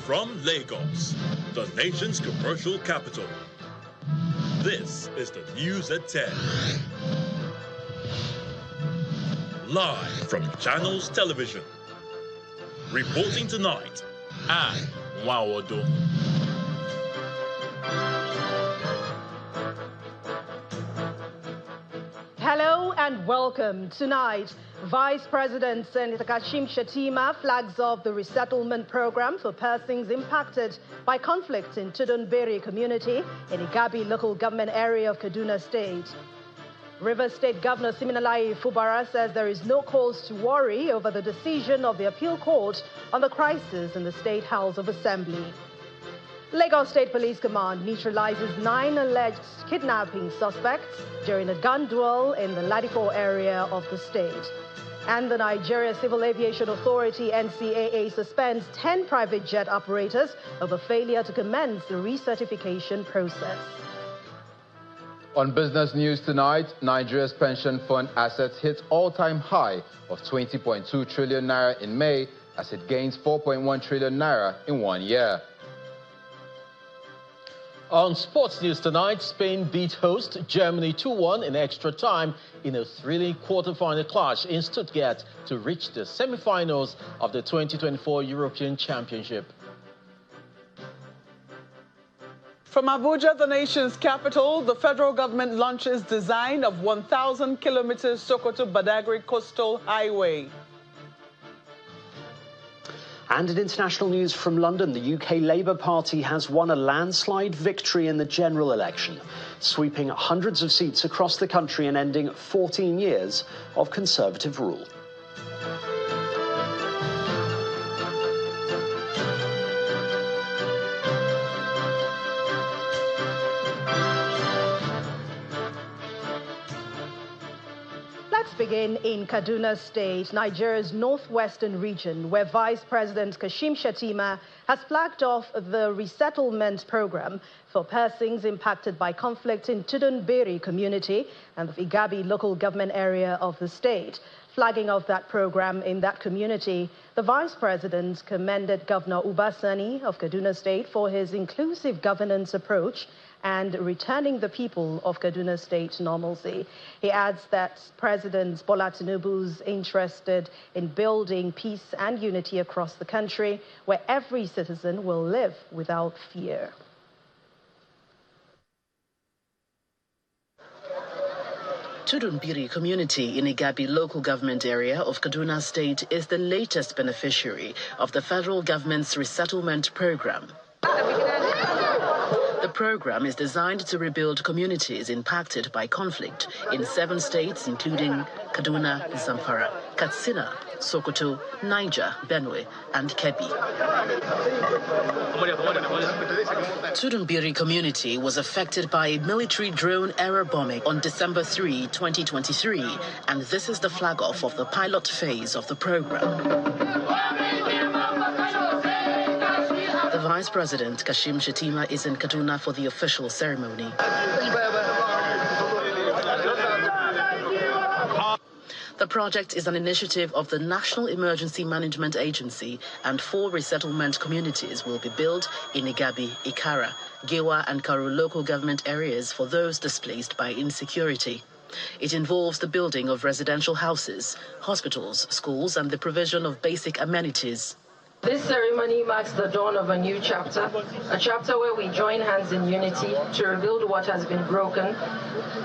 From Lagos, the nation's commercial capital, this is the News at 10. Live from Channels Television. Reporting tonight, Anne Nwawodo. Hello and welcome. Tonight, Vice President Senator Kashim Shettima flags off the resettlement program for persons impacted by conflict in Tudunbiri community in Igabi local government area of Kaduna State. Rivers State Governor Siminalayi Fubara says there is no cause to worry over the decision of the appeal court on the crisis in the State House of Assembly. Lagos State Police Command neutralizes 9 alleged kidnapping suspects during a gun duel in the Ladipo area of the state. And the Nigeria Civil Aviation Authority, NCAA, suspends 10 private jet operators over failure to commence the recertification process. On business news tonight, Nigeria's pension fund assets hit all-time high of 20.2 trillion naira in May as it gains 4.1 trillion naira in 1 year. On sports news tonight, Spain beat host Germany 2-1 in extra time in a thrilling quarter-final clash in Stuttgart to reach the semi-finals of the 2024 European Championship. From Abuja, the nation's capital, the federal government launches design of 1,000 kilometers Sokoto-Badagry coastal highway. And in international news from London, the UK Labour Party has won a landslide victory in the general election, sweeping hundreds of seats across the country and ending 14 years of Conservative rule. Begin in Kaduna State, Nigeria's northwestern region, where Vice President Kashim Shettima has flagged off the resettlement program for persons impacted by conflict in Tudunbiri community and the Igabi local government area of the state. Flagging off that program in that community, the Vice President commended Governor Ubasani of Kaduna State for his inclusive governance approach and returning the people of Kaduna State normalcy. He adds that President Bola Tinubu is interested in building peace and unity across the country, where every citizen will live without fear. Tudunbiri community in Igabi local government area of Kaduna State is the latest beneficiary of the federal government's resettlement program. The program is designed to rebuild communities impacted by conflict in 7 states, including Kaduna, Zamfara, Katsina, Sokoto, Niger, Benue, and Kebbi. Tudunbiri community was affected by a military drone error bombing on December 3, 2023, and this is the flag-off of the pilot phase of the program. The Vice President, Kashim Shettima, is in Kaduna for the official ceremony. The project is an initiative of the National Emergency Management Agency, and 4 resettlement communities will be built in Igabi, Ikara, Gewa, and Karu local government areas for those displaced by insecurity. It involves the building of residential houses, hospitals, schools, and the provision of basic amenities. This ceremony marks the dawn of a new chapter, a chapter where we join hands in unity to rebuild what has been broken,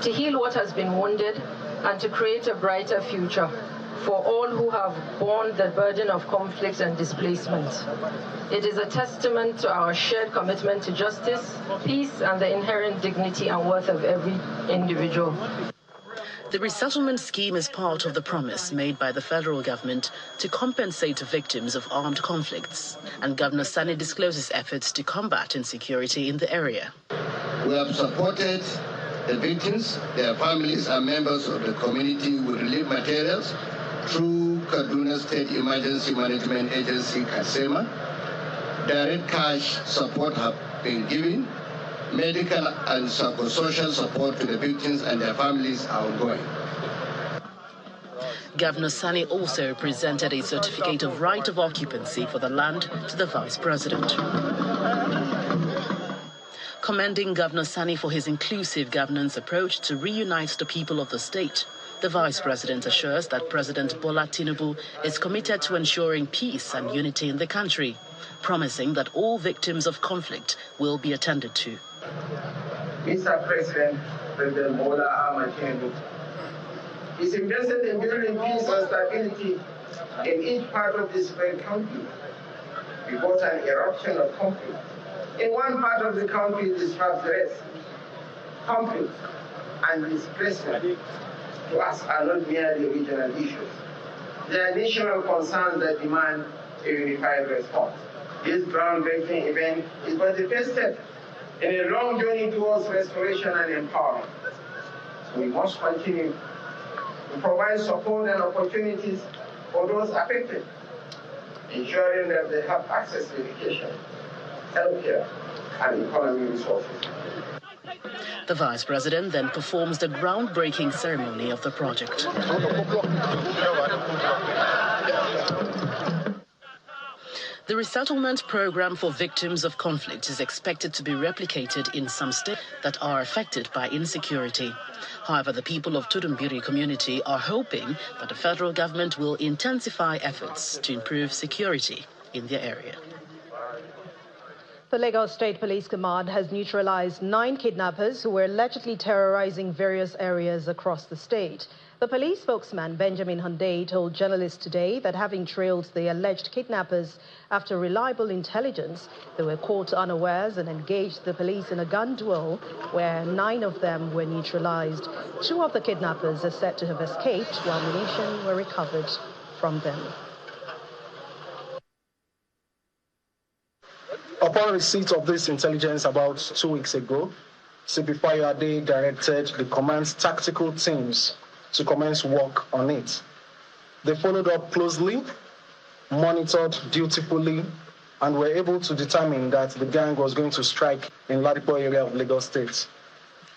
to heal what has been wounded, and to create a brighter future for all who have borne the burden of conflict and displacement. It is a testament to our shared commitment to justice, peace, and the inherent dignity and worth of every individual. The resettlement scheme is part of the promise made by the federal government to compensate victims of armed conflicts, and Governor Sani discloses efforts to combat insecurity in the area. We have supported the victims, their families, and members of the community with relief materials through Kaduna State Emergency Management Agency, KASEMA. Direct cash support have been given. Medical and psychosocial support to the victims and their families are ongoing. Governor Sani also presented a certificate of right of occupancy for the land to the Vice President. Commending Governor Sani for his inclusive governance approach to reunite the people of the state, the Vice President assures that President Bola Tinubu is committed to ensuring peace and unity in the country, promising that all victims of conflict will be attended to. Mr. President, President Bola Ahmed Tinubu is invested in building peace and stability in each part of this great country. We got an eruption of conflict. In one part of the country, this was rest. Conflict and displacement to us are not merely regional issues. They are national concerns that demand a unified response. This groundbreaking event is but the first step in a long journey towards restoration and empowerment. So we must continue to provide support and opportunities for those affected, ensuring that they have access to education, healthcare, and economic resources. The Vice President then performs the groundbreaking ceremony of the project. The resettlement program for victims of conflict is expected to be replicated in some states that are affected by insecurity. However, the people of Tudunbiri community are hoping that the federal government will intensify efforts to improve security in their area. The Lagos State Police Command has neutralized 9 kidnappers who were allegedly terrorizing various areas across the state. The police spokesman, Benjamin Hunday, told journalists today that having trailed the alleged kidnappers after reliable intelligence, they were caught unawares and engaged the police in a gun duel where 9 of them were neutralized. 2 of the kidnappers are said to have escaped while ammunition were recovered from them. Upon receipt of this intelligence about 2 weeks ago, CP Fayade directed the command's tactical teams to commence work on it. They followed up closely, monitored dutifully, and were able to determine that the gang was going to strike in Ladipo area of Lagos State.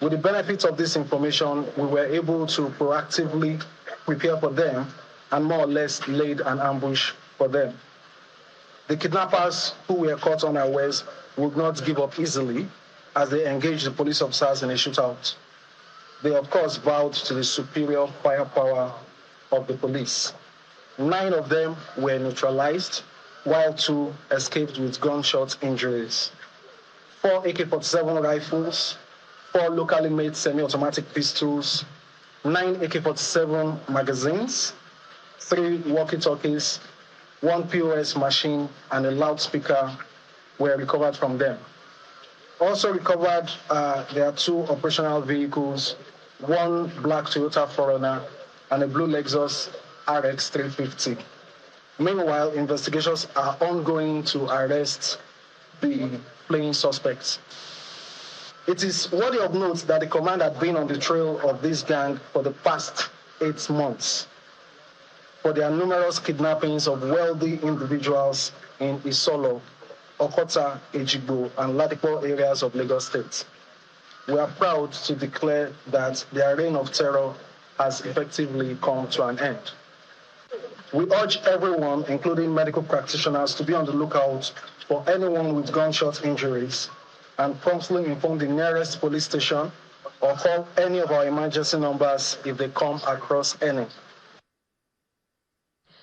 With the benefit of this information, we were able to proactively prepare for them and more or less laid an ambush for them. The kidnappers who were caught unawares would not give up easily as they engaged the police officers in a shootout. They, of course, vowed to the superior firepower of the police. 9 of them were neutralized, while 2 escaped with gunshot injuries. 4 AK-47 rifles, 4 locally made semi-automatic pistols, 9 AK-47 magazines, 3 walkie-talkies, 1 POS machine, and a loudspeaker were recovered from them. Also recovered, there are 2 operational vehicles, 1 black Toyota 4Runner and a blue Lexus RX 350. Meanwhile, investigations are ongoing to arrest the fleeing suspects. It is worthy of note that the command had been on the trail of this gang for the past 8 months for their numerous kidnappings of wealthy individuals in Isolo, Okota, Ejigbo, and Ladipo areas of Lagos State. We are proud to declare that their reign of terror has effectively come to an end. We urge everyone, including medical practitioners, to be on the lookout for anyone with gunshot injuries and promptly inform the nearest police station or call any of our emergency numbers if they come across any.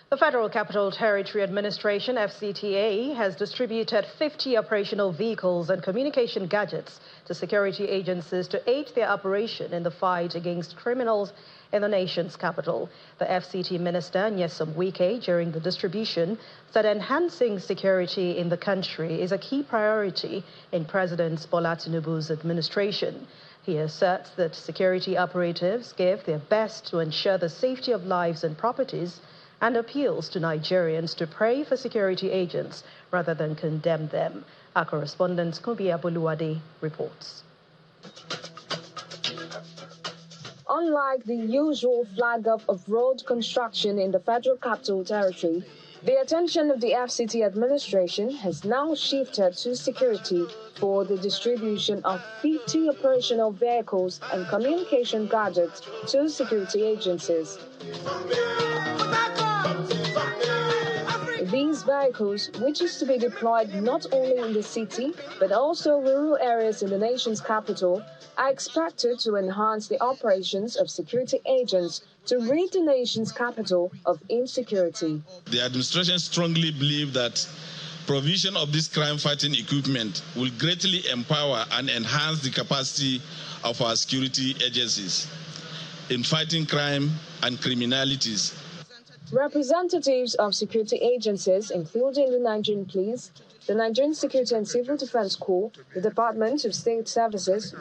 The Federal Capital Territory Administration, FCTA, has distributed 50 operational vehicles and communication gadgets to security agencies to aid their operation in the fight against criminals in the nation's capital. The FCT Minister, Nyesom Wike, during the distribution, said enhancing security in the country is a key priority in President Bola Tinubu's administration. He asserts that security operatives give their best to ensure the safety of lives and properties, and appeals to Nigerians to pray for security agents rather than condemn them. Our correspondent Kumbi Abuluwade reports. Unlike the usual flag-up of road construction in the Federal Capital Territory, the attention of the FCT administration has now shifted to security for the distribution of 50 operational vehicles and communication gadgets to security agencies. These vehicles, which is to be deployed not only in the city, but also rural areas in the nation's capital, are expected to enhance the operations of security agents to rid the nation's capital of insecurity. The administration strongly believes that provision of this crime-fighting equipment will greatly empower and enhance the capacity of our security agencies in fighting crime and criminalities. Representatives of security agencies, including the Nigerian Police, the Nigerian Security and Civil Defense Corps, the Department of State Services,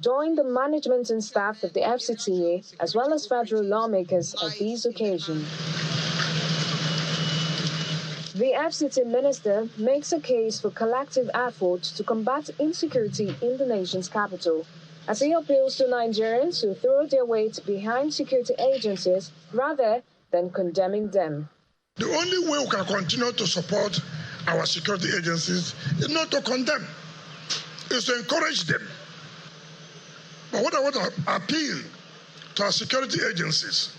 joined the management and staff of the FCTA, as well as federal lawmakers at these occasions. The FCT minister makes a case for collective effort to combat insecurity in the nation's capital, as he appeals to Nigerians to throw their weight behind security agencies rather than condemning them. The only way we can continue to support our security agencies is not to condemn, is to encourage them. But what I want to appeal to our security agencies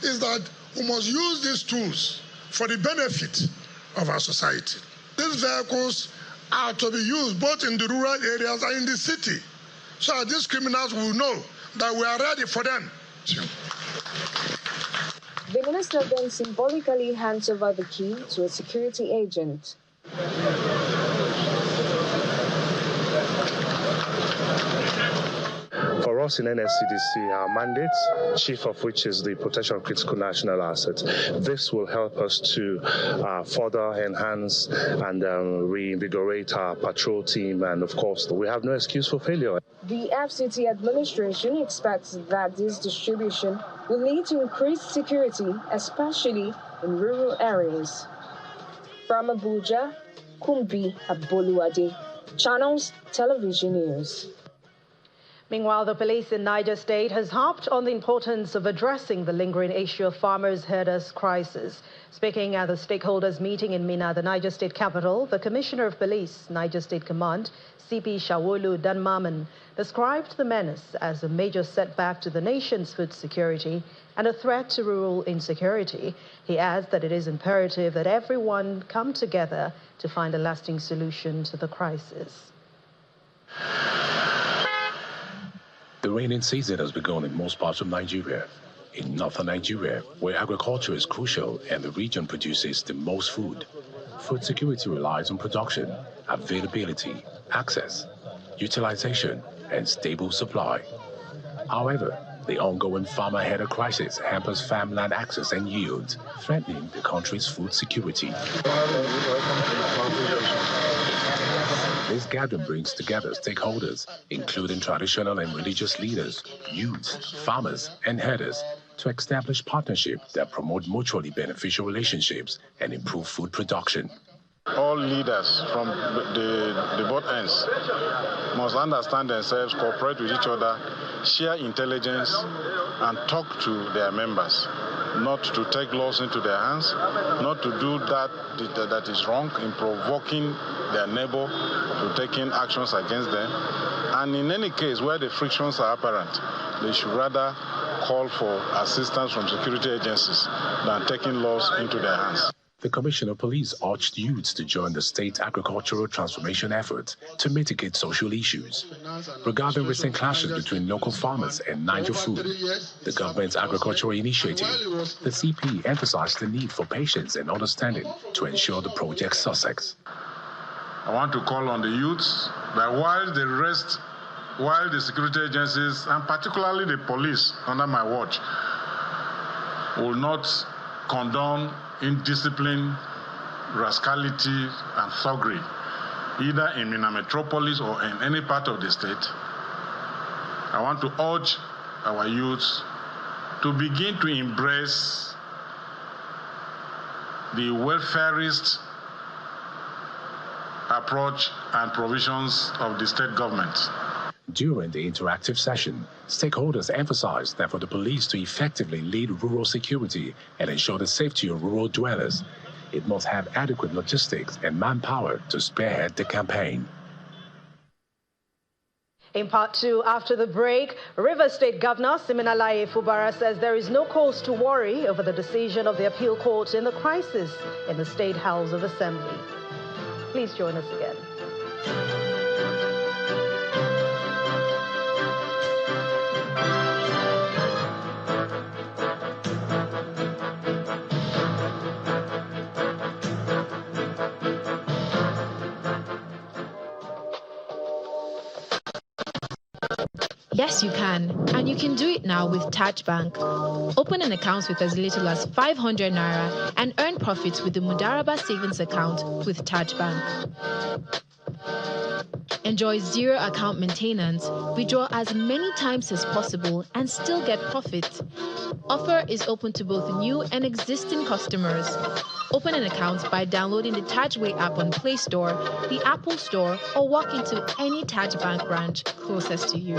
is that we must use these tools for the benefit of our society. These vehicles are to be used both in the rural areas and in the city, so that these criminals will know that we are ready for them. The minister then symbolically hands over the key to a security agent. For us in NSCDC, our mandate, chief of which is the protection of critical national assets, this will help us to further enhance and reinvigorate our patrol team, and of course, we have no excuse for failure. The FCT administration expects that this distribution will lead to increased security, especially in rural areas. From Abuja, Kumbi Aboluwade, Channels Television News. Meanwhile, the police in Niger State has harped on the importance of addressing the lingering issue of farmers-herders crisis. Speaking at the stakeholders meeting in Minna, the Niger State capital, the Commissioner of Police, Niger State Command, CP Shawolu Danmaman, described the menace as a major setback to the nation's food security and a threat to rural insecurity. He adds that it is imperative that everyone come together to find a lasting solution to the crisis. The rainy season has begun in most parts of Nigeria. In northern Nigeria, where agriculture is crucial and the region produces the most food, food security relies on production, availability, access, utilization, and stable supply. However, the ongoing farmer-herder crisis hampers farmland access and yield, threatening the country's food security. This gathering brings together stakeholders, including traditional and religious leaders, youths, farmers, and herders, to establish partnerships that promote mutually beneficial relationships and improve food production. All leaders from the both ends must understand themselves, cooperate with each other, share intelligence, and talk to their members. Not to take laws into their hands, not to do that is wrong in provoking their neighbor to taking actions against them. And in any case where the frictions are apparent, they should rather call for assistance from security agencies than taking laws into their hands. The Commissioner of Police urged youths to join the state agricultural transformation effort to mitigate social issues. Regarding recent clashes between local farmers and Niger Food, the government's agricultural initiative, the CP emphasized the need for patience and understanding to ensure the project's success. I want to call on the youths that while the security agencies, and particularly the police under my watch, will not condone indiscipline, rascality, and thuggery, either in Minna Metropolis or in any part of the state, I want to urge our youths to begin to embrace the welfarist approach and provisions of the state government. During the interactive session, stakeholders emphasized that for the police to effectively lead rural security and ensure the safety of rural dwellers, it must have adequate logistics and manpower to spearhead the campaign. In part two, after the break, Rivers State Governor Siminalayi Fubara says there is no cause to worry over the decision of the appeal court in the crisis in the State House of Assembly. Please join us again. Yes, you can. And you can do it now with Taj Bank. Open an account with as little as 500 Naira and earn profits with the Mudaraba Savings Account with Taj Bank. Enjoy zero account maintenance, withdraw as many times as possible, and still get profit. Offer is open to both new and existing customers. Open an account by downloading the Tajway app on Play Store, the Apple Store, or walk into any Taj Bank branch closest to you.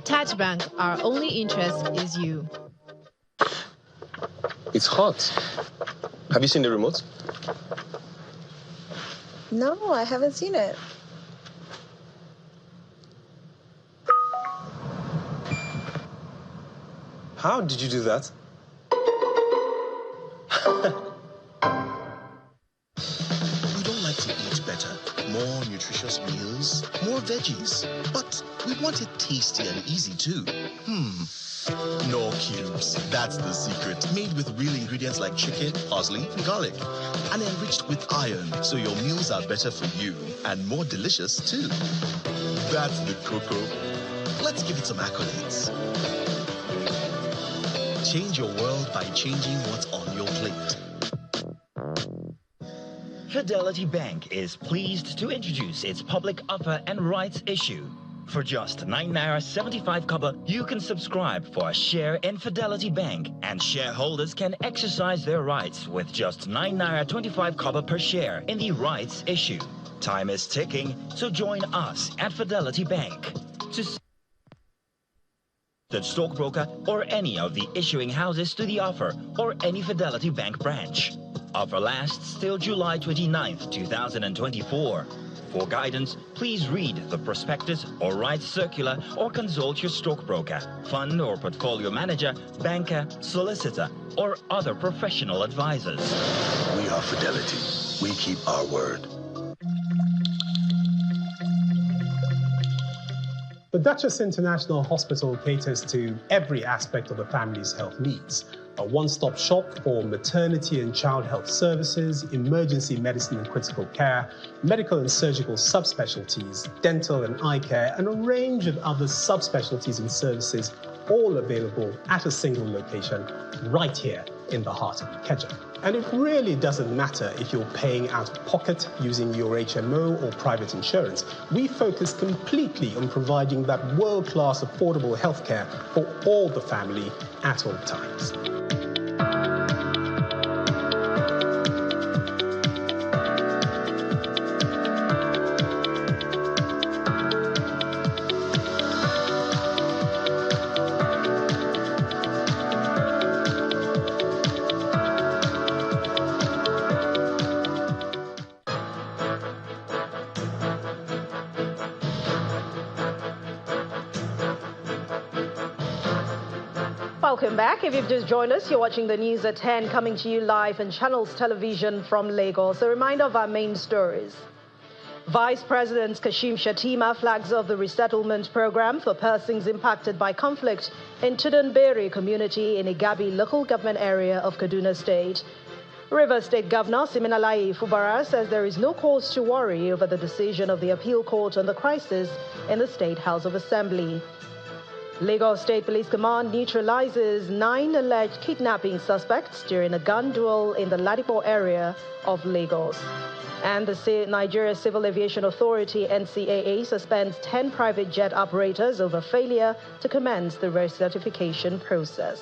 Taj Bank, our only interest is you. It's hot. Have you seen the remote? No, I haven't seen it. How did you do that? We don't like to eat better, more nutritious meals, more veggies, but we want it tasty and easy too. Knorr Cubes, that's the secret. Made with real ingredients like chicken, parsley, and garlic. And enriched with iron, so your meals are better for you and more delicious too. That's the cocoa. Let's give it some accolades. Change your world by changing what's on your plate. Fidelity Bank is pleased to introduce its public offer and rights issue. For just 9 Naira 75 kobo, you can subscribe for a share in Fidelity Bank, and shareholders can exercise their rights with just 9 Naira 25 kobo per share in the rights issue. Time is ticking, so join us at Fidelity Bank to the stockbroker or any of the issuing houses to the offer or any Fidelity Bank branch. Offer lasts till July 29th, 2024. For guidance, please read the prospectus or rights circular or consult your stockbroker, fund or portfolio manager, banker, solicitor, or other professional advisors. We are Fidelity. We keep our word. The Duchess International Hospital caters to every aspect of the family's health needs. A one-stop shop for maternity and child health services, emergency medicine and critical care, medical and surgical subspecialties, dental and eye care, and a range of other subspecialties and services, all available at a single location right here in the heart of Ikeja. And it really doesn't matter if you're paying out of pocket using your HMO or private insurance. We focus completely on providing that world-class affordable healthcare for all the family at all times. Welcome back. If you've just joined us, you're watching the news at 10, coming to you live on Channels Television from Lagos. A reminder of our main stories. Vice President Kashim Shettima flags off the resettlement program for persons impacted by conflict in Tudunbiri community in Igabi local government area of Kaduna State. Rivers State Governor Siminalayi Fubara says there is no cause to worry over the decision of the appeal court on the crisis in the State House of Assembly. Lagos State Police Command neutralizes 9 alleged kidnapping suspects during a gun duel in the Ladipo area of Lagos. And the Nigeria Civil Aviation Authority, NCAA, suspends 10 private jet operators over failure to commence the recertification process.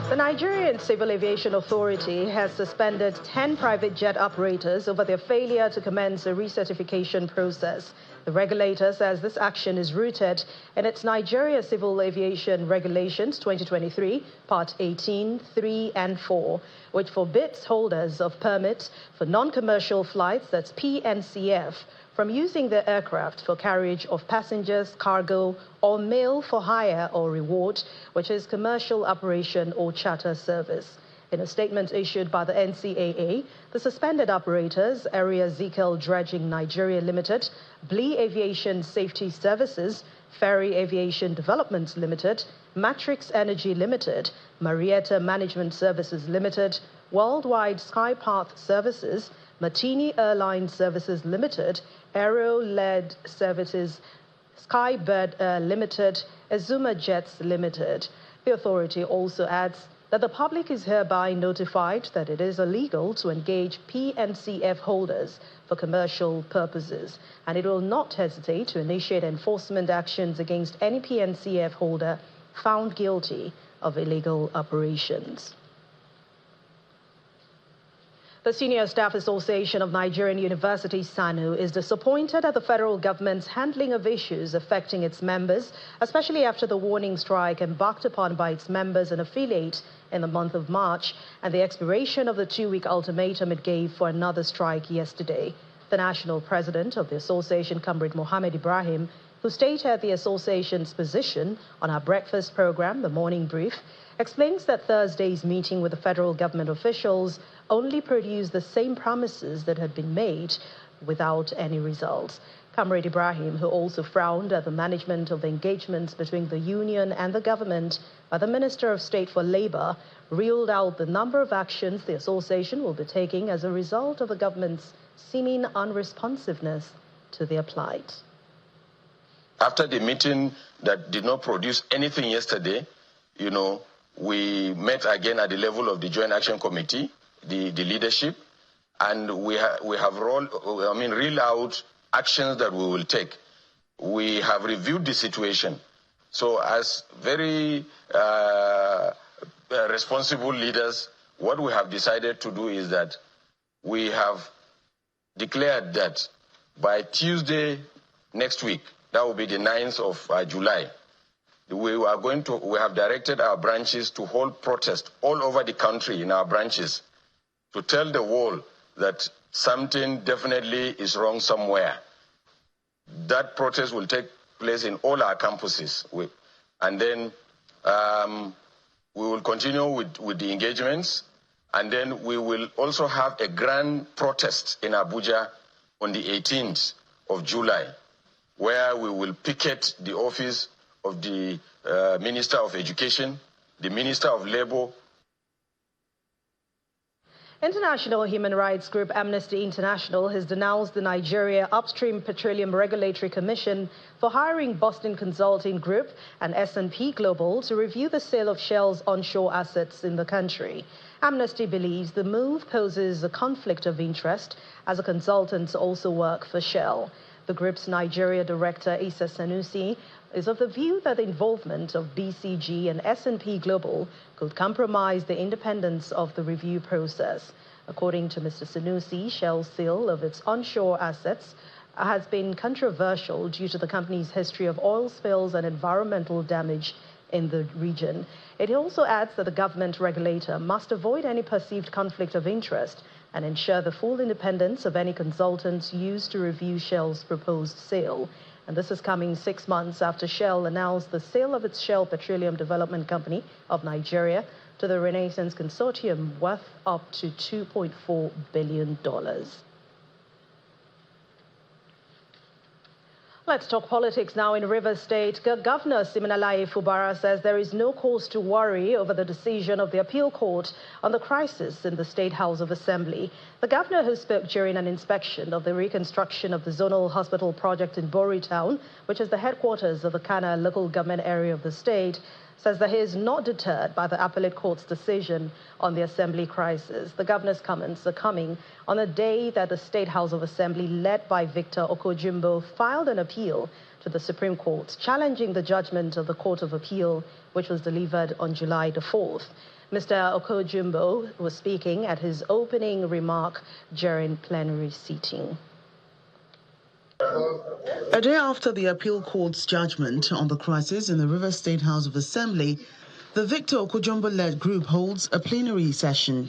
The Nigerian Civil Aviation Authority has suspended 10 private jet operators over their failure to commence a recertification process. The regulator says this action is rooted in its Nigeria Civil Aviation Regulations 2023, Part 18, 3 and 4, which forbids holders of permits for non-commercial flights, that's PNCF, from using their aircraft for carriage of passengers, cargo, or mail for hire or reward, which is commercial operation or charter service. In a statement issued by the NCAA, the suspended operators, Area Zekel Dredging Nigeria Limited, Blee Aviation Safety Services, Ferry Aviation Development Limited, Matrix Energy Limited, Marietta Management Services Limited, Worldwide Skypath Services, Martini Airline Services Limited, Aero-Led Services, Skybird Air Limited, Azuma Jets Limited. The authority also adds that the public is hereby notified that it is illegal to engage PNCF holders for commercial purposes, and it will not hesitate to initiate enforcement actions against any PNCF holder found guilty of illegal operations. The Senior Staff Association of Nigerian Universities, SANU, is disappointed at the federal government's handling of issues affecting its members, especially after the warning strike embarked upon by its members and affiliates in the month of March and the expiration of the 2-week ultimatum it gave for another strike yesterday. The national president of the association, Comrade Mohammed Ibrahim, who stated the association's position on our breakfast program, The Morning Brief, explains that Thursday's meeting with the federal government officials only produced the same promises that had been made without any results. Comrade Ibrahim, who also frowned at the management of the engagements between the union and the government by the Minister of State for Labor, reeled out the number of actions the association will be taking as a result of the government's seeming unresponsiveness to their plight. After the meeting that did not produce anything yesterday, we met again at the level of the Joint Action Committee, the leadership, and we have reeled out actions that we will take. We have reviewed the situation. So as very responsible leaders, what we have decided to do is that we have declared that by Tuesday next week, that will be the 9th of July, we have directed our branches to hold protest all over the country in our branches to tell the world that something definitely is wrong somewhere. That protest will take place in all our campuses. And then we will continue with the engagements. And then we will also have a grand protest in Abuja on the 18th of July, where we will picket the office of the Minister of Education, the Minister of Labor. International human rights group Amnesty International has denounced the Nigeria Upstream Petroleum Regulatory Commission for hiring Boston Consulting Group and S&P Global to review the sale of Shell's onshore assets in the country. Amnesty believes the move poses a conflict of interest as the consultants also work for Shell. The group's Nigeria director, Issa Sanusi, is of the view that the involvement of BCG and S&P Global could compromise the independence of the review process. According to Mr. Sanusi, Shell's sale of its onshore assets has been controversial due to the company's history of oil spills and environmental damage in the region. It also adds that the government regulator must avoid any perceived conflict of interest and ensure the full independence of any consultants used to review Shell's proposed sale. And this is coming 6 months after Shell announced the sale of its Shell Petroleum Development Company of Nigeria to the Renaissance Consortium worth up to $2.4 billion. Let's talk politics now in Rivers State. Governor Siminalayi Fubara says there is no cause to worry over the decision of the appeal court on the crisis in the State House of Assembly. The governor, who spoke during an inspection of the reconstruction of the zonal hospital project in Bori Town, which is the headquarters of the Kana local government area of the state, says that he is not deterred by the appellate court's decision on the assembly crisis. The governor's comments are coming on a day that the State House of Assembly, led by Victor Okojumbo, filed an appeal to the Supreme Court, challenging the judgment of the Court of Appeal, which was delivered on July the 4th. Mr. Okojumbo was speaking at his opening remark during plenary sitting. A day after the appeal court's judgment on the crisis in the River State House of Assembly, the Victor Okojombo-led group holds a plenary session.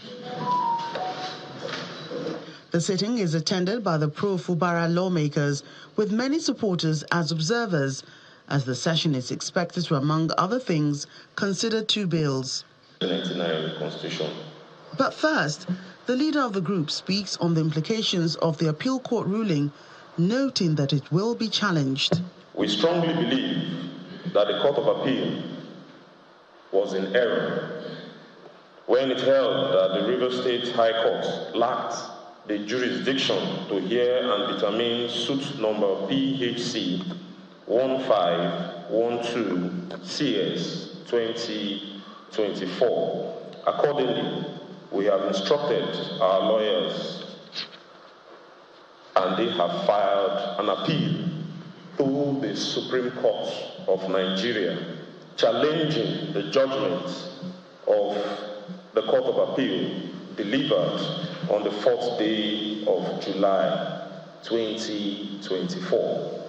The sitting is attended by the pro-Fubara lawmakers, with many supporters as observers, as the session is expected to, among other things, consider two bills. The 1999 Constitution. But first, the leader of the group speaks on the implications of the appeal court ruling, noting that it will be challenged. We strongly believe that the Court of Appeal was in error when it held that the River State High Court lacked the jurisdiction to hear and determine suit number PHC 1512 CS 2024. Accordingly, we have instructed our lawyers and they have filed an appeal to the Supreme Court of Nigeria, challenging the judgment of the Court of Appeal delivered on the 4th day of July 2024.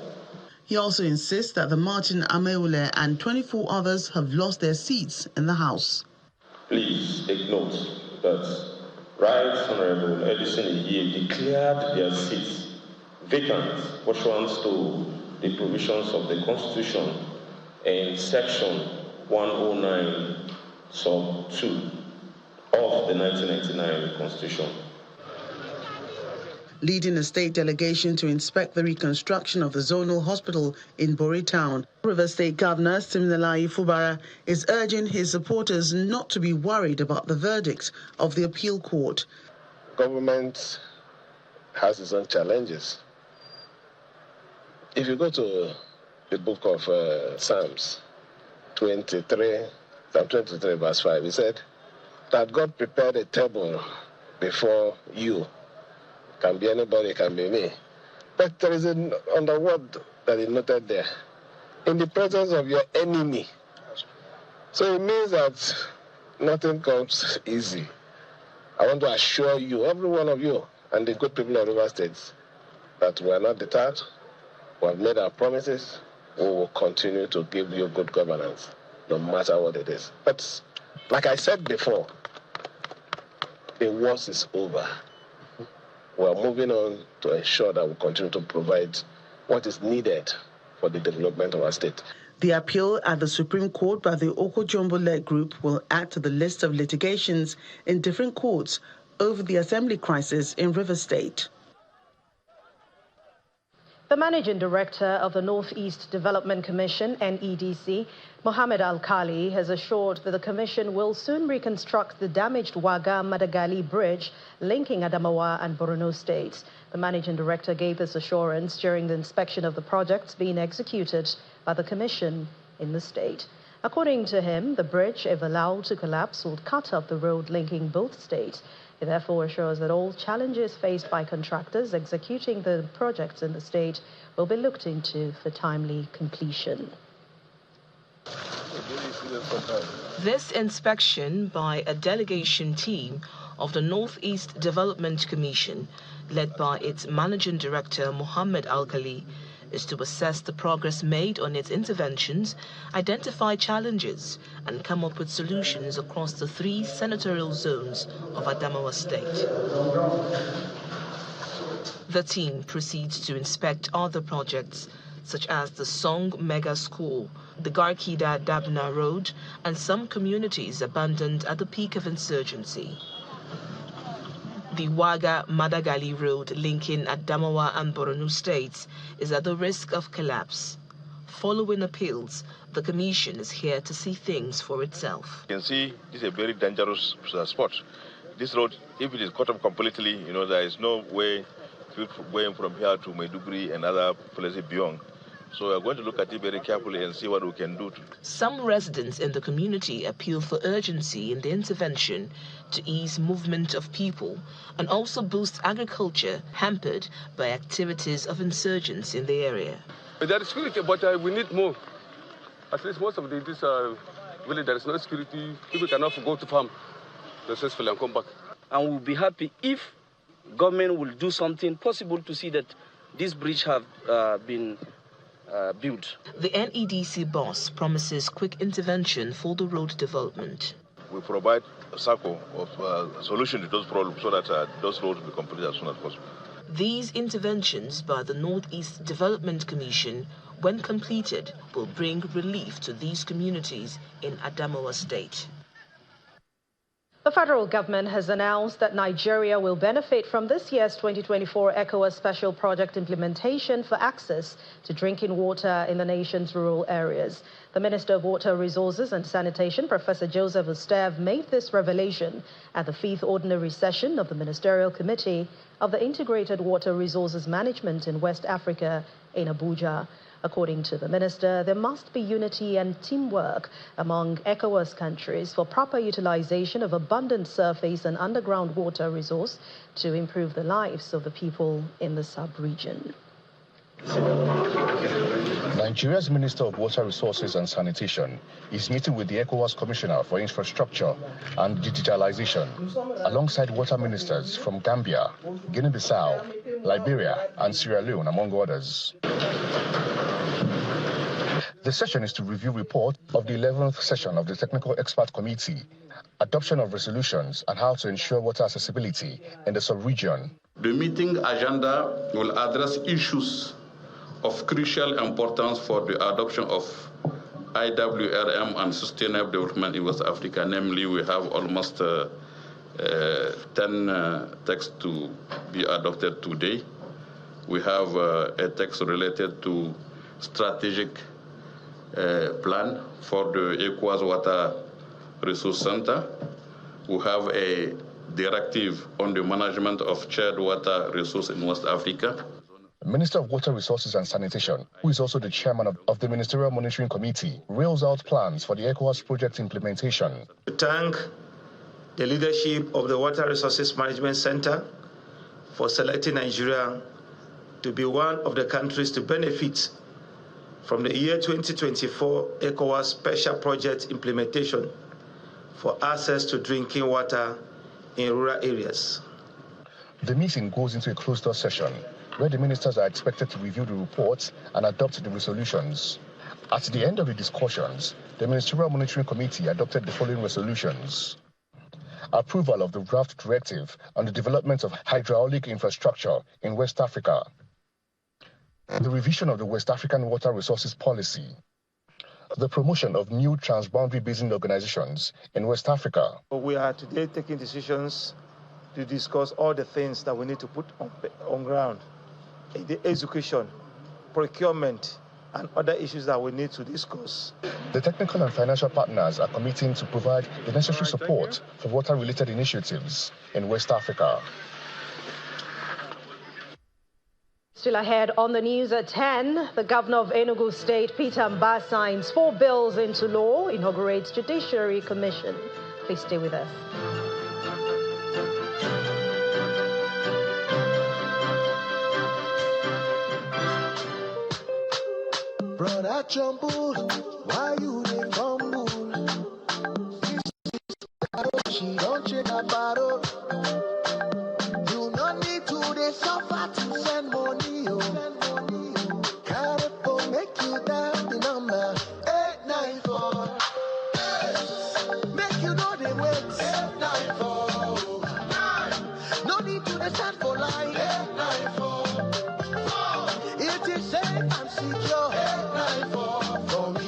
He also insists that the Martin Ameule and 24 others have lost their seats in the House. Please take note that Right Honorable Edison Ihiye declared their seats vacant pursuant to the provisions of the Constitution and Section 109, Sub 2 of the 1999 Constitution. Leading a state delegation to inspect the reconstruction of the zonal hospital in Bori Town, River State Governor Siminalayi Fubara is urging his supporters not to be worried about the verdict of the appeal court. Government has its own challenges. If you go to the book of Psalms 23, Psalm 23 verse 5, he said that God prepared a table before you. Can be anybody, can be me. But there is an underword that is noted there. In the presence of your enemy. So it means that nothing comes easy. I want to assure you, every one of you, and the good people of River State, that we are not deterred. We have made our promises. We will continue to give you good governance, no matter what it is. But like I said before, the worst is over. We are moving on to ensure that we continue to provide what is needed for the development of our state. The appeal at the Supreme Court by the Okojombo-led group will add to the list of litigations in different courts over the assembly crisis in River State. The Managing Director of the Northeast Development Commission, NEDC, Mohammed Al-Khali, has assured that the Commission will soon reconstruct the damaged Waga-Madagali Bridge linking Adamawa and Borno states. The Managing Director gave this assurance during the inspection of the projects being executed by the Commission in the state. According to him, the bridge, if allowed to collapse, would cut off the road linking both states. He therefore assures that all challenges faced by contractors executing the projects in the state will be looked into for timely completion. This inspection by a delegation team of the Northeast Development Commission, led by its Managing Director Mohammed Al-Khali, is to assess the progress made on its interventions, identify challenges, and come up with solutions across the 3 senatorial zones of Adamawa State. The team proceeds to inspect other projects, such as the Song Mega School, the Garkida Dabna Road, and some communities abandoned at the peak of insurgency. The Waga-Madagali Road linking Adamawa and Borno states is at the risk of collapse. Following appeals, the Commission is here to see things for itself. You can see this is a very dangerous spot. This road, if it is cut off completely, there is no way going from here to Maiduguri and other places beyond. So we're going to look at it very carefully and see what we can do. Some residents in the community appeal for urgency in the intervention to ease movement of people and also boost agriculture hampered by activities of insurgents in the area. There is security, but we need more. At least most of this village, there is no security. People cannot go to farm successfully and come back. And we'll be happy if government will do something possible to see that this bridge have been built. The NEDC boss promises quick intervention for the road development. We provide a circle of solution to those problems so that those roads will be completed as soon as possible. These interventions by the Northeast Development Commission, when completed, will bring relief to these communities in Adamawa State. The federal government has announced that Nigeria will benefit from this year's 2024 ECOWAS Special Project implementation for access to drinking water in the nation's rural areas. The Minister of Water Resources and Sanitation, Professor Joseph Ostev, made this revelation at the 5th Ordinary Session of the Ministerial Committee of the Integrated Water Resources Management in West Africa in Abuja. According to the minister, there must be unity and teamwork among ECOWAS countries for proper utilization of abundant surface and underground water resource to improve the lives of the people in the sub-region. Nigeria's Minister of Water Resources and Sanitation is meeting with the ECOWAS Commissioner for Infrastructure and Digitalization, alongside water ministers from Gambia, Guinea-Bissau, Liberia, and Sierra Leone, among others. The session is to review report of the 11th session of the Technical Expert Committee, adoption of resolutions, and how to ensure water accessibility in the sub-region. The meeting agenda will address issues of crucial importance for the adoption of IWRM and sustainable development in West Africa. Namely, we have almost 10 texts to be adopted today. We have a text related to strategic plan for the ECOWAS Water Resource Center. We have a directive on the management of shared water resource in West Africa. Minister of Water Resources and Sanitation, who is also the chairman of the Ministerial Monitoring Committee, rails out plans for the ECOWAS project implementation. To thank the leadership of the Water Resources Management Center for selecting Nigeria to be one of the countries to benefit from the year 2024 ECOWAS Special Project implementation for access to drinking water in rural areas. The meeting goes into a closed-door session where the ministers are expected to review the reports and adopt the resolutions. At the end of the discussions, the Ministerial Monitoring Committee adopted the following resolutions. Approval of the draft directive on the development of hydraulic infrastructure in West Africa. The revision of the West African Water Resources Policy. The promotion of new transboundary basin organizations in West Africa. We are today taking decisions to discuss all the things that we need to put on ground in the execution, procurement, and other issues that we need to discuss. The technical and financial partners are committing to provide the necessary support for water-related initiatives in West Africa. Still ahead on the news at 10, the governor of Enugu State, Peter Mbah, signs 4 bills into law, inaugurates Judiciary Commission. Please stay with us. Brother Jumble, why you dey fumble? She don't check a bottle. You no need to dey suffer to send money, Careful, make you dial the number 894. Make you know they wait. 894. No need to dey stand for line. 894. It is safe and secure. 894 for me.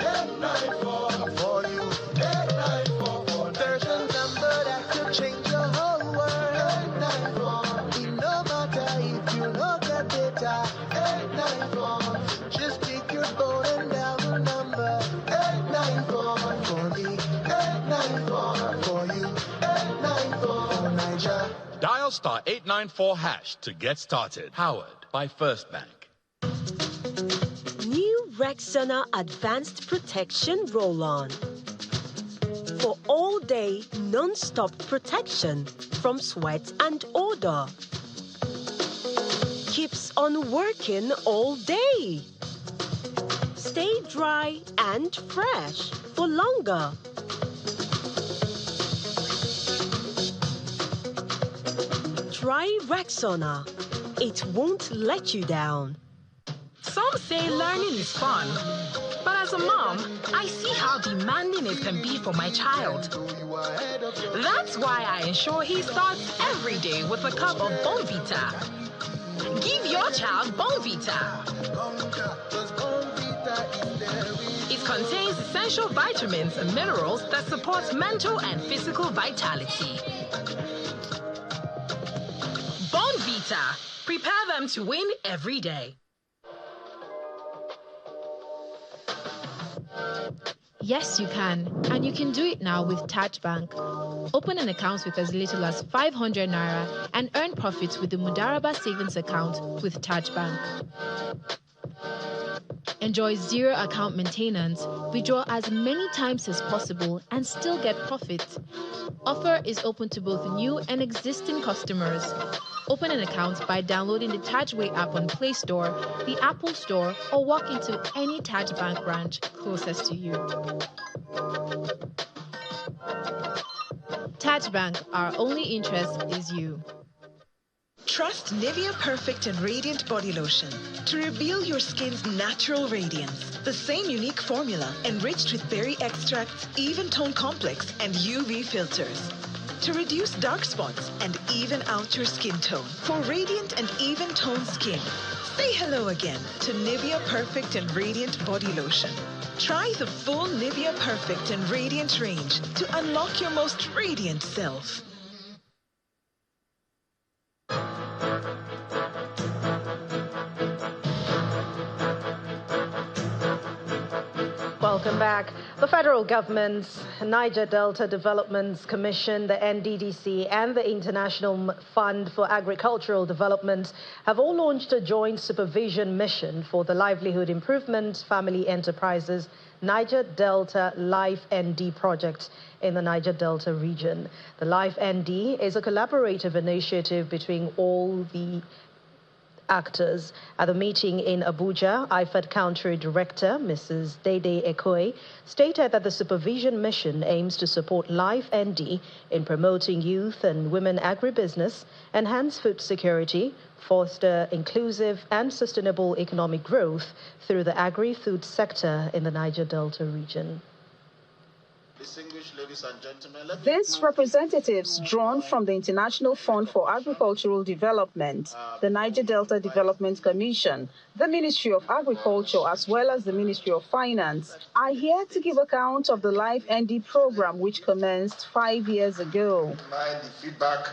894 for you. 894. There's a number that could change your whole world. 894. It no matter if you know the data. 894. Just pick your phone and dial the number. 894 for me. 894 for you. 894 for Niger. Dial star 894 hash to get started. Powered by First Bank. New Rexona Advanced Protection Roll-On. For all-day, non-stop protection from sweat and odor. Keeps on working all day. Stay dry and fresh for longer. Try Rexona. it won't let you down. Some say learning is fun, but as a mom, I see how demanding it can be for my child. That's why I ensure he starts every day with a cup of Bonvita. Give your child Bonvita. It contains essential vitamins and minerals that support mental and physical vitality. Bonvita. Prepare them to win every day. Yes, you can. And you can do it now with Taj Bank. Open an account with as little as 500 Naira and earn profits with the Mudaraba savings account with Taj Bank. Enjoy zero account maintenance, withdraw as many times as possible and still get profit. Offer is open to both new and existing customers. Open an account by downloading the Tajway app on Play Store, the Apple Store, or walk into any Taj Bank branch closest to you. Taj Bank, our only interest is you. Trust Nivea Perfect and Radiant Body Lotion to reveal your skin's natural radiance. The same unique formula enriched with berry extracts, even tone complex, and UV filters to reduce dark spots and even out your skin tone. For radiant and even toned skin, say hello again to Nivea Perfect and Radiant Body Lotion. Try the full Nivea Perfect and Radiant range to unlock your most radiant self. Welcome back. The federal government's Niger Delta Development Commission, the NDDC, and the International Fund for Agricultural Development have all launched a joint supervision mission for the Livelihood Improvement Family Enterprises Niger Delta Life ND project in the Niger Delta region. The Life ND is a collaborative initiative between all the actors. At the meeting in Abuja, IFAD Country Director, Mrs. Dede Ekoe, stated that the supervision mission aims to support Life ND in promoting youth and women agribusiness, enhance food security, foster inclusive and sustainable economic growth through the agri-food sector in the Niger Delta region. Distinguished ladies and gentlemen, These representatives drawn from the International Fund for Agricultural Development, the Niger Delta Development Commission, the Ministry of Agriculture, as well as the Ministry of Finance, are here to give account of the Life ND program, which commenced 5 years ago. the feedback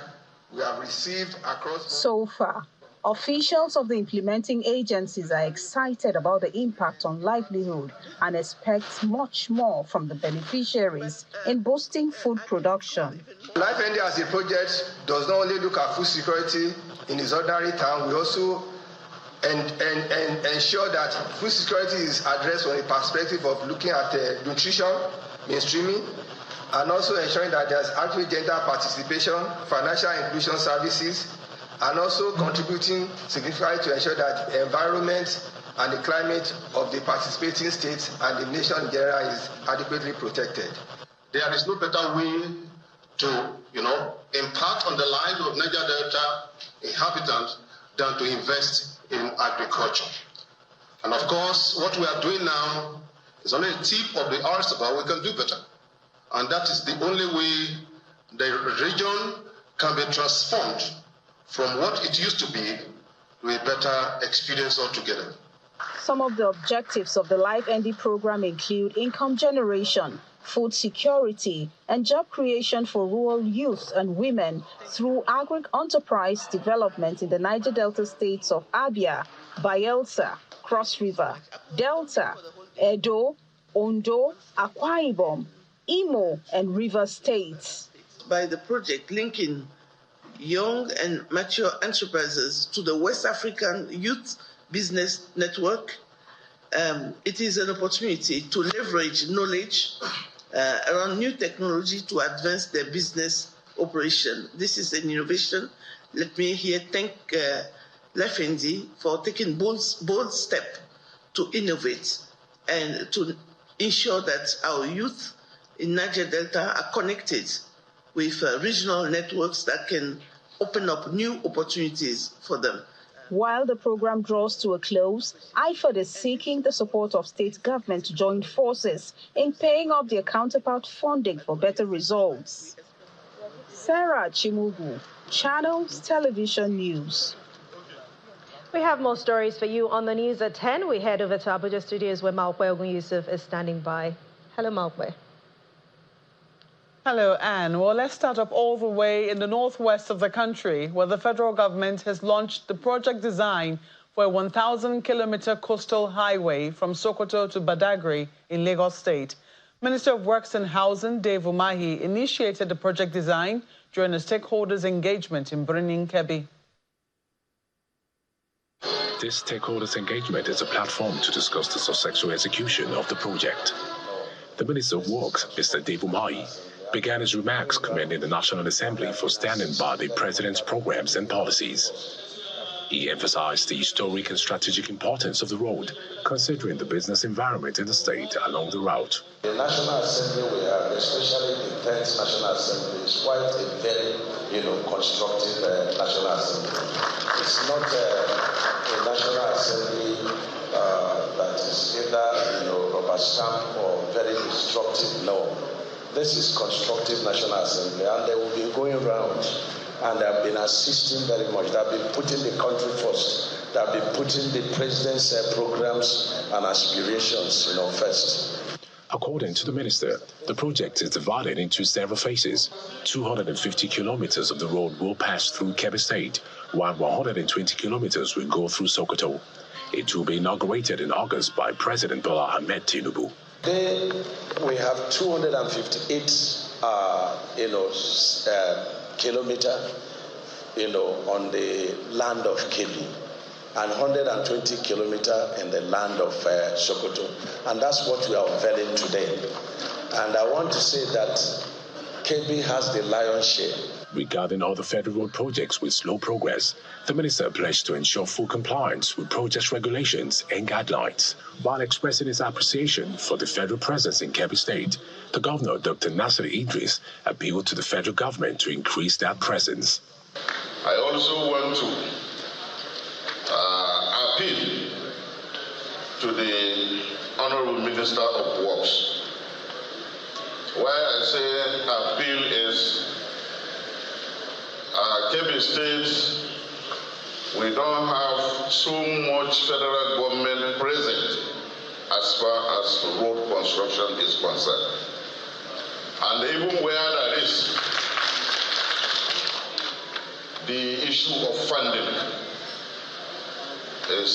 we have received across. So far, officials of the implementing agencies are excited about the impact on livelihood and expect much more from the beneficiaries in boosting food production. Life ND as a project does not only look at food security in its ordinary term, we also ensure that food security is addressed from the perspective of looking at nutrition, mainstreaming, and also ensuring that there's adequate gender participation, financial inclusion services, and also contributing significantly to ensure that the environment and the climate of the participating states and the nation in general is adequately protected. There is no better way to, impact on the lives of Niger Delta inhabitants than to invest in agriculture. And of course, what we are doing now is only the tip of the iceberg. We can do better. And that is the only way the region can be transformed from what it used to be to a better experience altogether. Some of the objectives of the Life ND program include income generation, food security, and job creation for rural youth and women through agri-enterprise development in the Niger Delta states of Abia, Bayelsa, Cross River, Delta, Edo, Ondo, Akwa Ibom, Imo, and River states. By the project linking young and mature enterprises to the West African Youth Business Network, it is an opportunity to leverage knowledge around new technology to advance their business operation. This is an innovation. Let me here thank Life ND for taking bold step to innovate and to ensure that our youth in Niger Delta are connected with regional networks that can open up new opportunities for them. While the program draws to a close, IFED is seeking the support of state government to join forces in paying up their counterpart funding for better results. Sarah Chimugu, Channels Television News. We have more stories for you on the news at 10. We head over to Abuja studios where Malkwe Ogun Yusuf is standing by. Hello, Malkwe. Hello, Anne. Well, let's start up all the way in the northwest of the country, where the federal government has launched the project design for a 1,000-kilometer coastal highway from Sokoto to Badagry in Lagos State. Minister of Works and Housing, Dave Umahi, initiated the project design during a stakeholders' engagement in Birnin Kebbi. This stakeholders' engagement is a platform to discuss the successful execution of the project. The Minister of Works, Mr. Dave Umahi, began his remarks commending the National Assembly for standing by the President's programs and policies. He emphasized the historic and strategic importance of the road, considering the business environment in the state along the route. The National Assembly we have, especially the 10th National Assembly, is quite a very, constructive National Assembly. It's not a National Assembly that is either, rubber stamp or very destructive. No. This is constructive National Assembly, and they will be going around, and they have been assisting very much. They have been putting the country first. They have been putting the president's programs and aspirations, first. According to the minister, the project is divided into several phases. 250 kilometers of the road will pass through Kebbi State, while 120 kilometers will go through Sokoto. It will be inaugurated in August by President Bola Ahmed Tinubu. Today, we have 258, kilometer, on the land of Kebbi, and 120 kilometer in the land of Sokoto, and that's what we are unveiling today. And I want to say that Kebbi has the lion's share. Regarding other federal road projects with slow progress, the minister pledged to ensure full compliance with project regulations and guidelines. While expressing his appreciation for the federal presence in Kebbi State, the governor, Dr. Nasir Idris, appealed to the federal government to increase that presence. I also want to appeal to the Honorable Minister of Works. Why I say appeal is Kebbi State, we don't have so much federal government present as far as road construction is concerned. And even where there is, the issue of funding is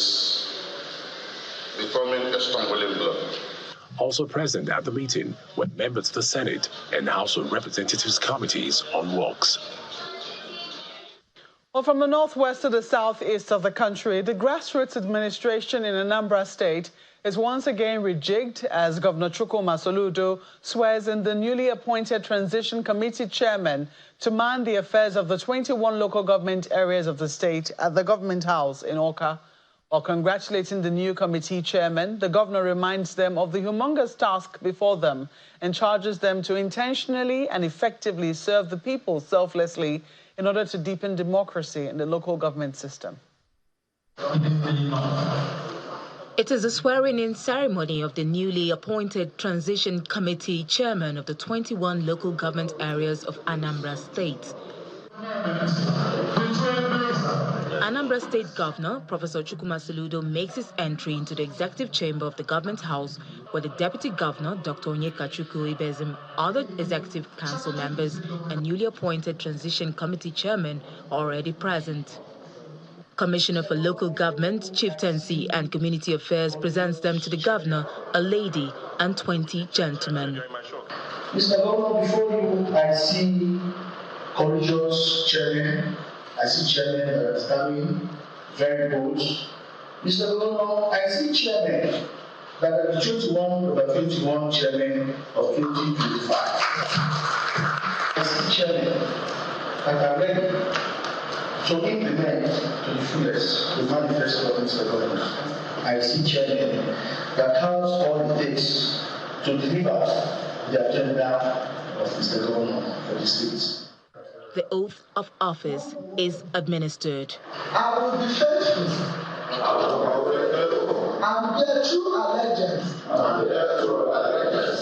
becoming a stumbling block. Also present at the meeting were members of the Senate and House of Representatives committees on works. Well, from the northwest to the southeast of the country, the Grassroots administration in Anambra State is once again rejigged as Governor Chukwuma Soludo swears in the newly appointed Transition Committee chairman to man the affairs of the 21 local government areas of the state at the Government House in Awka. While congratulating the new committee chairman, the governor reminds them of the humongous task before them and charges them to intentionally and effectively serve the people selflessly in order to deepen democracy in the local government system. It is the swearing-in ceremony of the newly appointed Transition Committee chairman of the 21 local government areas of Anambra State. Anambra State Governor, Professor Chukwuma Soludo, makes his entry into the executive chamber of the Government House, where the Deputy Governor, Dr. Onyekachukwu Ibezim, other executive council members, and newly appointed Transition Committee chairman are already present. Commissioner for Local Government, Chieftaincy and Community Affairs presents them to the governor, a lady, and 20 gentlemen. Mr. Governor, before you, I see courageous chairman. I see chairman that is standing very bold. Mr. Governor, I see chairman that are the 21 chairman of 2025. I see chairman that are ready to implement to the fullest the manifesto of Mr. Governor. I see chairman that has all it takes to deliver the agenda of Mr. Governor for the state. the oath of office is administered. I will be faithful and bear true allegiance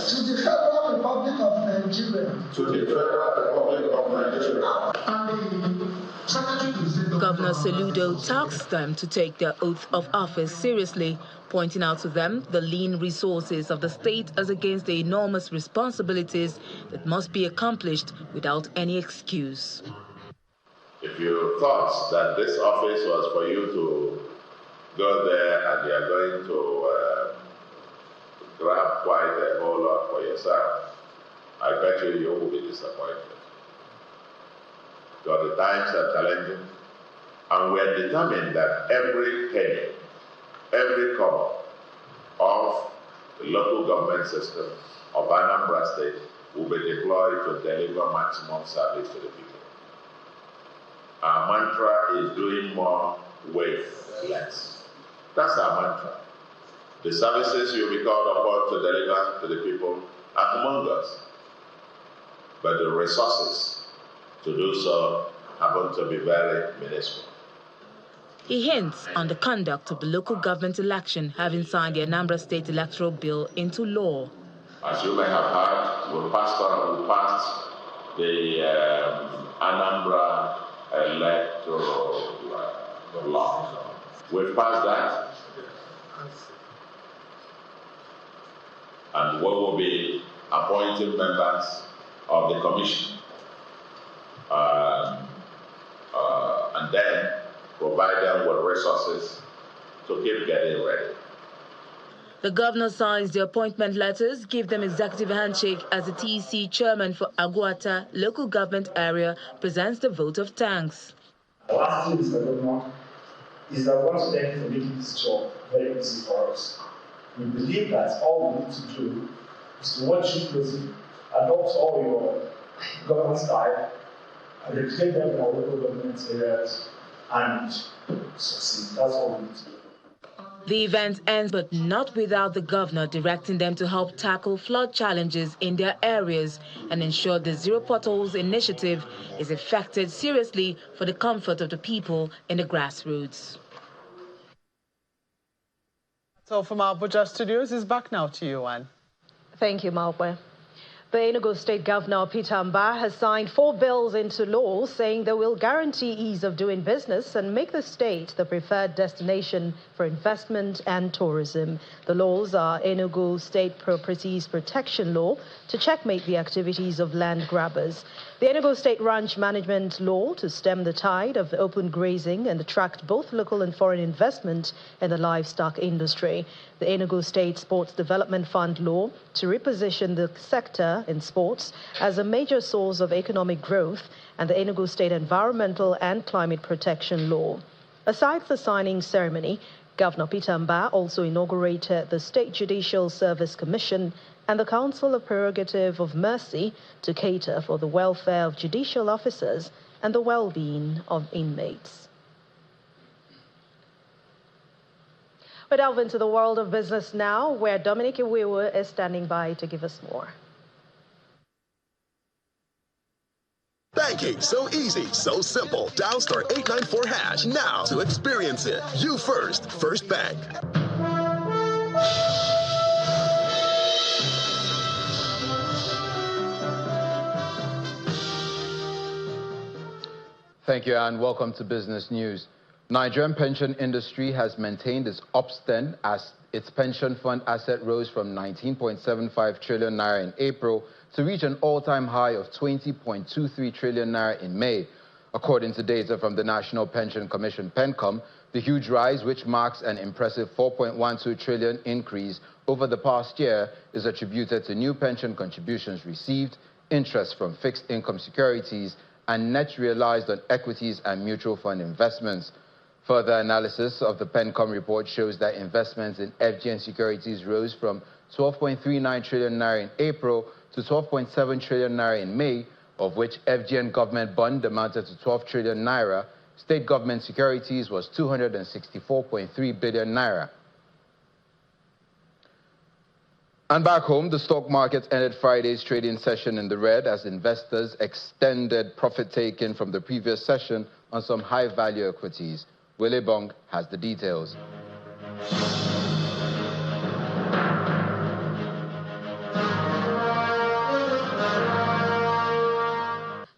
to the Federal Republic of Nigeria. Governor Soludo tasked them to take their oath of office seriously, pointing out to them the lean resources of the state as against the enormous responsibilities that must be accomplished without any excuse. If you thought that this office was for you to go there and you are going to grab quite a whole lot for yourself, I bet you will be disappointed. Because the times are challenging, and we are determined that every penny, every kobo of the local government system of Anambra State will be deployed to deliver maximum service to the people. Our mantra is doing more with less. That's our mantra. The services you'll be called upon to deliver to the people are humongous, but the resources to do so happen to be very minuscule. He hints on the conduct of the local government election, having signed the Anambra State Electoral Bill into law. As you may have heard, we passed the Anambra Electoral Law. We've passed that, and we will be appointing members of the commission. And then provide them with resources to keep getting ready. The governor signs the appointment letters, give them executive handshake as the TC chairman for Aguata local government area presents the vote of thanks. The last thing, Mr. Governor, is that I want to thank you for making this job very easy for us. We believe that all we need to do is to watch you closely, adopt all your government style, and replicate them in our local government areas and succeed. That's all we need to do. The event ends, but not without the governor directing them to help tackle flood challenges in their areas and ensure the Zero Potholes initiative is effected seriously for the comfort of the people in the grassroots. So from our Abuja studios, is back now to you, Anne. Thank you, Malwe. The Enugu State Governor, Peter Mbah, has signed 4 bills into law saying they will guarantee ease of doing business and make the state the preferred destination for investment and tourism. The laws are Enugu State Properties Protection Law to checkmate the activities of land grabbers, the Enugu State Ranch Management Law to stem the tide of open grazing and attract both local and foreign investment in the livestock industry, the Enugu State Sports Development Fund Law to reposition the sector in sports as a major source of economic growth, and the Enugu State Environmental and Climate Protection Law. Aside the signing ceremony, Governor Peter Mbah also inaugurated the State Judicial Service Commission and the Council of Prerogative of Mercy to cater for the welfare of judicial officers and the well-being of inmates. We delve into the world of business now, where Dominic Iwewu is standing by to give us more. Banking, so easy, so simple. Dial star 894 hash now to experience it. You first, First Bank. Thank you, and welcome to Business News. Nigerian pension industry has maintained its upstand as its pension fund asset rose from 19.75 trillion naira in April to reach an all-time high of 20.23 trillion naira in May. According to data from the National Pension Commission, PENCOM, the huge rise, which marks an impressive 4.12 trillion increase over the past year, is attributed to new pension contributions received, interest from fixed income securities, and net realized on equities and mutual fund investments. Further analysis of the PENCOM report shows that investments in FGN securities rose from 12.39 trillion naira in April to 12.7 trillion naira in May, of which FGN government bond amounted to 12 trillion naira, state government securities was 264.3 billion naira. And back home, the stock market ended Friday's trading session in the red as investors extended profit-taking from the previous session on some high-value equities. Willie Bong has the details.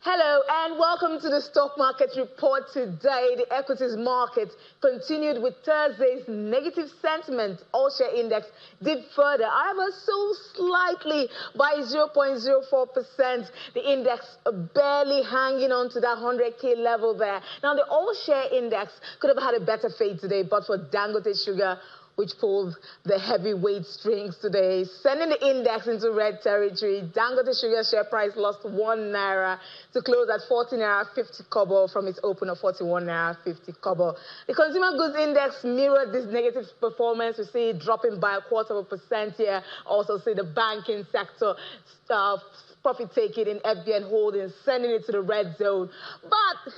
Hello and welcome to the stock market report today. The equities market continued with Thursday's negative sentiment. All share index dipped further, however, so slightly by 0.04%. The index barely hanging on to that 100K level there. Now, the all share index could have had a better fate today, but for Dangote Sugar, which pulled the heavyweight strings today, sending the index into red territory. Dangote Sugar share price lost 1 naira to close at 14 naira 50 kobo from its open of 41 naira 50 kobo. The consumer goods index mirrored this negative performance. We see it dropping by 0.25% here. Also see the banking sector profit taking in FBN Holdings, sending it to the red zone. But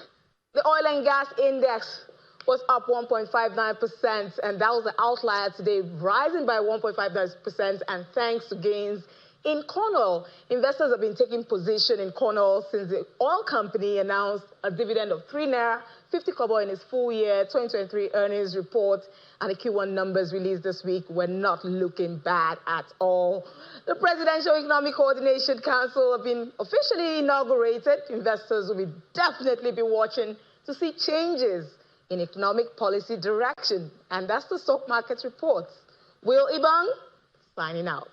the oil and gas index was up 1.59%, and that was the outlier today, rising by 1.59%, and thanks to gains in corn oil. Investors have been taking position in corn oil since the oil company announced a dividend of 3 naira 50 kobo in its full year 2023 earnings report, and the Q1 numbers released this week were not looking bad at all. The Presidential Economic Coordination Council have been officially inaugurated. Investors will definitely be watching to see changes in economic policy direction. And that's the stock market report. Will Ibang, signing out.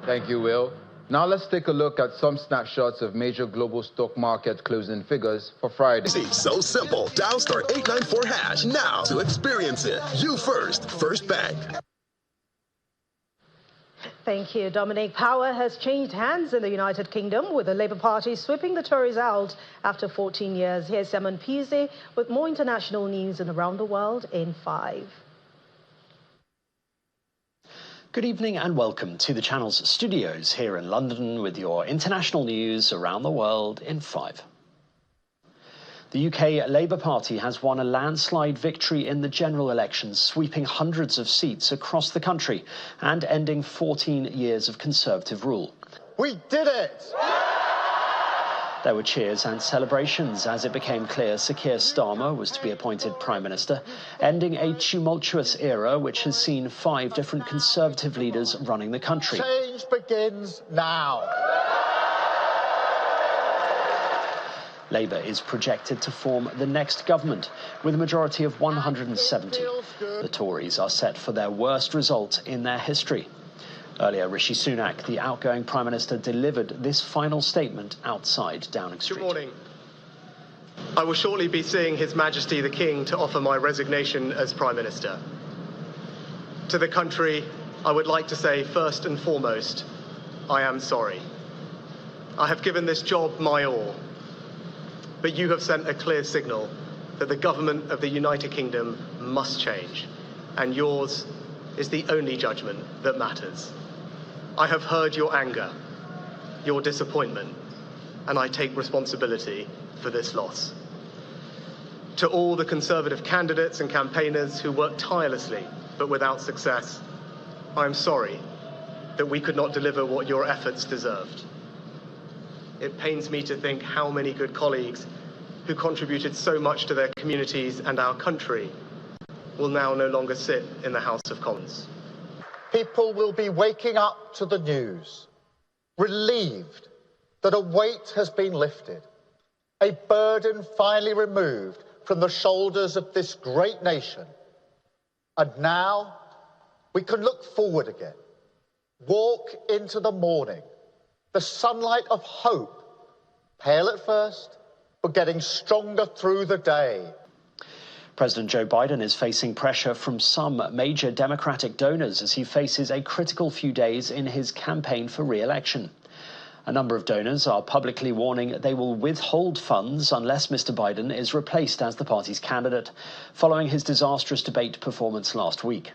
Thank you, Will. Now let's take a look at some snapshots of major global stock market closing figures for Friday. So simple. Dial star 894 hash now to experience it. You first. First Bank. Thank you, Dominic. Power has changed hands in the United Kingdom, with the Labour Party sweeping the Tories out after 14 years. Here's Simon Pizzi with more international news and around the world in 5. Good evening and welcome to the Channel's studios here in London with your international news around the world in 5. The UK Labour Party has won a landslide victory in the general elections, sweeping hundreds of seats across the country and ending 14 years of Conservative rule. We did it! There were cheers and celebrations as it became clear Sir Keir Starmer was to be appointed Prime Minister, ending a tumultuous era which has seen 5 different Conservative leaders running the country. Change begins now. Labour is projected to form the next government with a majority of 170. The Tories are set for their worst result in their history. Earlier, Rishi Sunak, the outgoing Prime Minister, delivered this final statement outside Downing Street. Good morning. I will shortly be seeing His Majesty the King to offer my resignation as Prime Minister. To the country, I would like to say first and foremost, I am sorry. I have given this job my all. But you have sent a clear signal that the government of the United Kingdom must change, and yours is the only judgment that matters. I have heard your anger, your disappointment, and I take responsibility for this loss. To all the Conservative candidates and campaigners who worked tirelessly but without success, I am sorry that we could not deliver what your efforts deserved. It pains me to think how many good colleagues who contributed so much to their communities and our country will now no longer sit in the House of Commons. People will be waking up to the news, relieved that a weight has been lifted, a burden finally removed from the shoulders of this great nation. And now we can look forward again, walk into the morning, the sunlight of hope, pale at first, but getting stronger through the day. President Joe Biden is facing pressure from some major Democratic donors as he faces a critical few days in his campaign for re-election. A number of donors are publicly warning they will withhold funds unless Mr. Biden is replaced as the party's candidate, following his disastrous debate performance last week.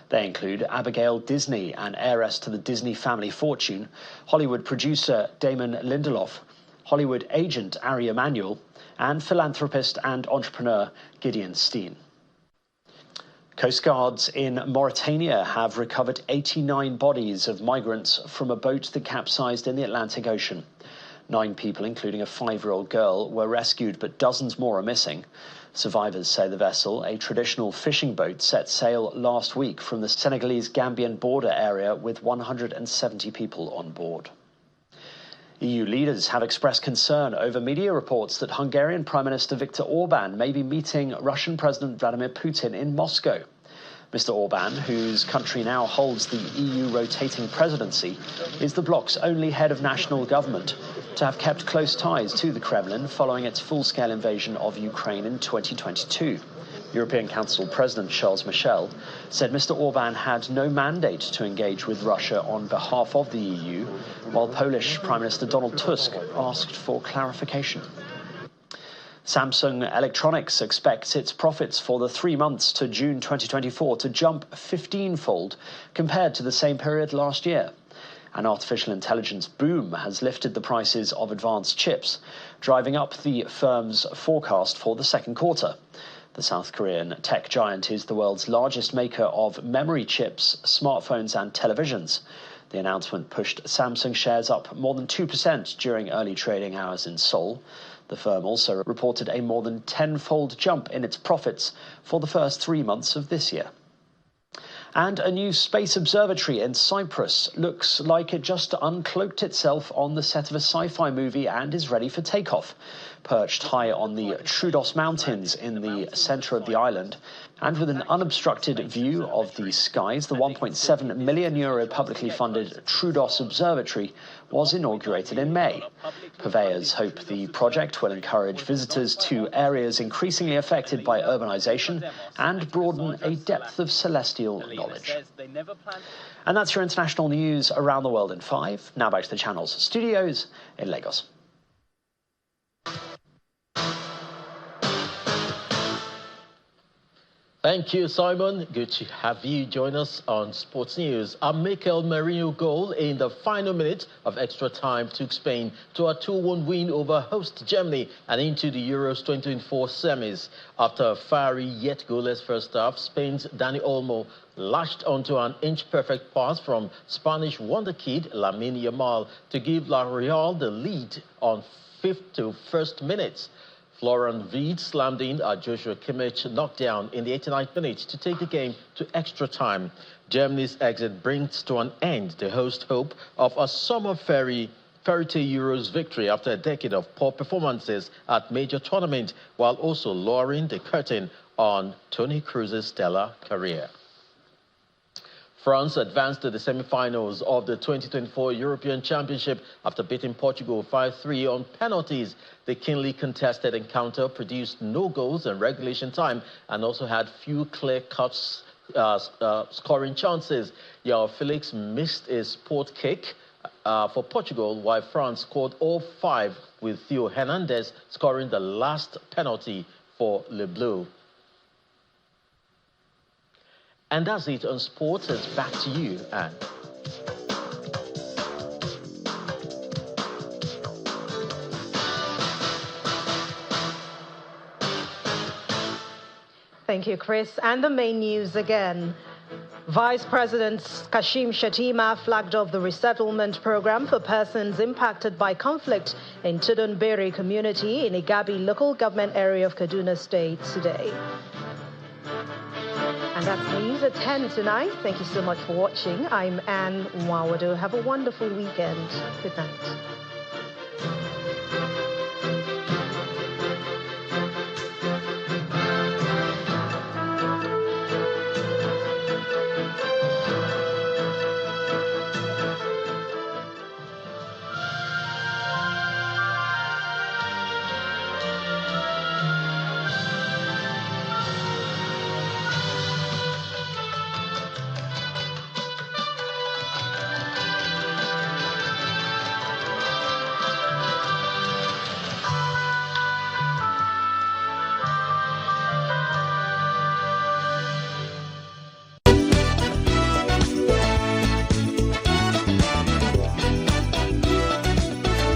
They include Abigail Disney, an heiress to the Disney family fortune, Hollywood producer Damon Lindelof, Hollywood agent Ari Emanuel, and philanthropist and entrepreneur Gideon Steen. Coast Guards in Mauritania have recovered 89 bodies of migrants from a boat that capsized in the Atlantic Ocean. 9 people, including a 5-year-old girl, were rescued, but dozens more are missing. Survivors say the vessel, a traditional fishing boat, set sail last week from the Senegalese-Gambian border area with 170 people on board. EU leaders have expressed concern over media reports that Hungarian Prime Minister Viktor Orban may be meeting Russian President Vladimir Putin in Moscow. Mr. Orban, whose country now holds the EU rotating presidency, is the bloc's only head of national government to have kept close ties to the Kremlin following its full-scale invasion of Ukraine in 2022. European Council President Charles Michel said Mr. Orban had no mandate to engage with Russia on behalf of the EU, while Polish Prime Minister Donald Tusk asked for clarification. Samsung Electronics expects its profits for the 3 months to June 2024 to jump 15-fold compared to the same period last year. An artificial intelligence boom has lifted the prices of advanced chips, driving up the firm's forecast for the second quarter. The South Korean tech giant is the world's largest maker of memory chips, smartphones and televisions. The announcement pushed Samsung shares up more than 2% during early trading hours in Seoul. The firm also reported a more than 10-fold jump in its profits for the first 3 months of this year. And a new space observatory in Cyprus looks like it just uncloaked itself on the set of a sci-fi movie and is ready for takeoff. Perched high on the Troodos Mountains in the centre of the island, and with an unobstructed view of the skies, the €1.7 million publicly funded Troodos Observatory was inaugurated in May. Purveyors hope the project will encourage visitors to areas increasingly affected by urbanisation and broaden a depth of celestial knowledge. And that's your international news around the world in 5. Now back to the channel's studios in Lagos. Thank you, Simon. Good to have you join us on Sports News. A Mikel Merino goal in the final minute of extra time took Spain to a 2-1 win over host Germany and into the Euros 2024 semis. After a fiery yet goalless first half, Spain's Dani Olmo lashed onto an inch-perfect pass from Spanish wonderkid Lamine Yamal to give La Real the lead on 5th to 1st minutes. Florian Wirtz slammed in a Joshua Kimmich knockdown in the 89th minute to take the game to extra time. Germany's exit brings to an end the host hope of a summer fairy tale Euros victory after a decade of poor performances at major tournaments, while also lowering the curtain on Toni Kroos's stellar career. France advanced to the semi-finals of the 2024 European Championship after beating Portugal 5-3 on penalties. The keenly contested encounter produced no goals in regulation time and also had few clear-cut scoring chances. João Felix missed a sport kick for Portugal, while France scored all 5, with Theo Hernandez scoring the last penalty for Les Bleus. And that's it on sports. It's back to you, Anne. Thank you, Chris. And the main news again. Vice President Kashim Shettima flagged off the resettlement program for persons impacted by conflict in Tudunbiri community in Igabi local government area of Kaduna State today. And that's news at 10 tonight. Thank you so much for watching. I'm Anne Nwawado. Have a wonderful weekend. Good night.